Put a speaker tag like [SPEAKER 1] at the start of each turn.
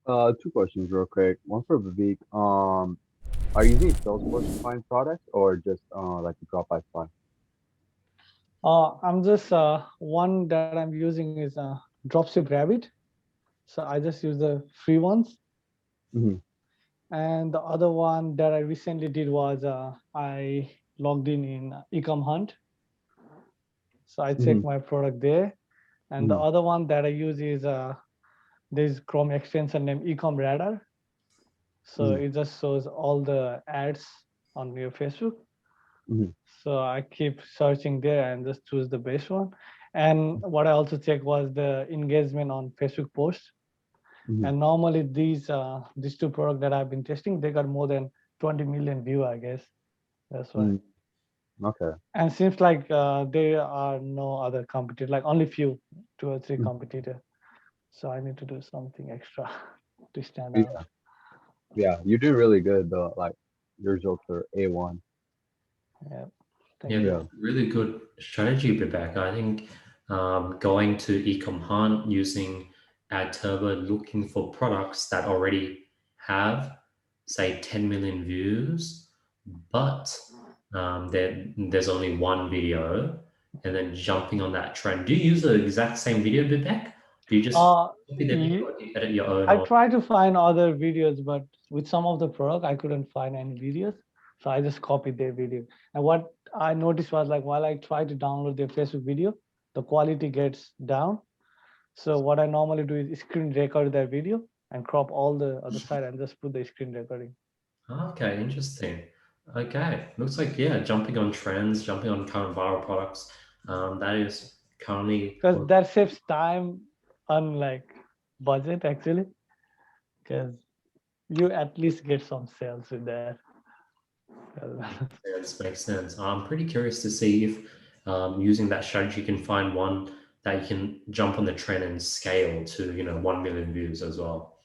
[SPEAKER 1] Two questions real quick. One for Vivek. Are you using Salesforce to find products or just like the drop by supply?
[SPEAKER 2] I'm just one that I'm using is Dropship Rabbit. So I just use the free ones.
[SPEAKER 1] Mm-hmm.
[SPEAKER 2] And the other one that I recently did was I logged in Ecom Hunt. So I check
[SPEAKER 1] Mm-hmm.
[SPEAKER 2] my product there. And the
[SPEAKER 1] Mm-hmm.
[SPEAKER 2] other one that I use is this Chrome extension named Ecom Radar. So
[SPEAKER 1] Mm-hmm.
[SPEAKER 2] it just shows all the ads on your Facebook.
[SPEAKER 1] Mm-hmm.
[SPEAKER 2] So I keep searching there and just choose the best one. And what I also checked was the engagement on Facebook posts.
[SPEAKER 1] Mm-hmm.
[SPEAKER 2] And normally these two products that I've been testing, they got more than 20 million view, I guess. That's why.
[SPEAKER 1] Mm-hmm. Okay.
[SPEAKER 2] And seems like there are no other competitor, like only few, two or three competitor. So I need to do something extra to stand out.
[SPEAKER 1] Yeah. Yeah. You do really good though. Like your results are A1.
[SPEAKER 2] Yeah.
[SPEAKER 3] Yeah,
[SPEAKER 2] Thank you.
[SPEAKER 1] Yeah.
[SPEAKER 3] that's really good strategy, Vivek. I think going to Ecom Hunt using Ad Turbo, looking for products that already have, say, 10 million views, but there's only one video, and then jumping on that trend. Do you use the exact same video, Vivek? Do you just
[SPEAKER 2] Uh,
[SPEAKER 3] copy the video
[SPEAKER 2] ye-
[SPEAKER 3] or do you edit your own?
[SPEAKER 2] I
[SPEAKER 3] Or
[SPEAKER 2] try to find other videos, but with some of the product, I couldn't find any videos. So I just copied their video. And what I noticed was like while I try to download their Facebook video, the quality gets down. So what I normally do is screen record their video and crop all the other side and just put the screen recording.
[SPEAKER 3] Okay, interesting. Okay, looks like yeah, jumping on trends, jumping on current viral products. That is currently
[SPEAKER 2] Because
[SPEAKER 3] what.
[SPEAKER 2] that saves time on like budget actually, because you at least get some sales with that.
[SPEAKER 3] Makes sense. I'm pretty curious to see if using that strategy you can find one that you can jump on the trend and scale to 1 million views as well.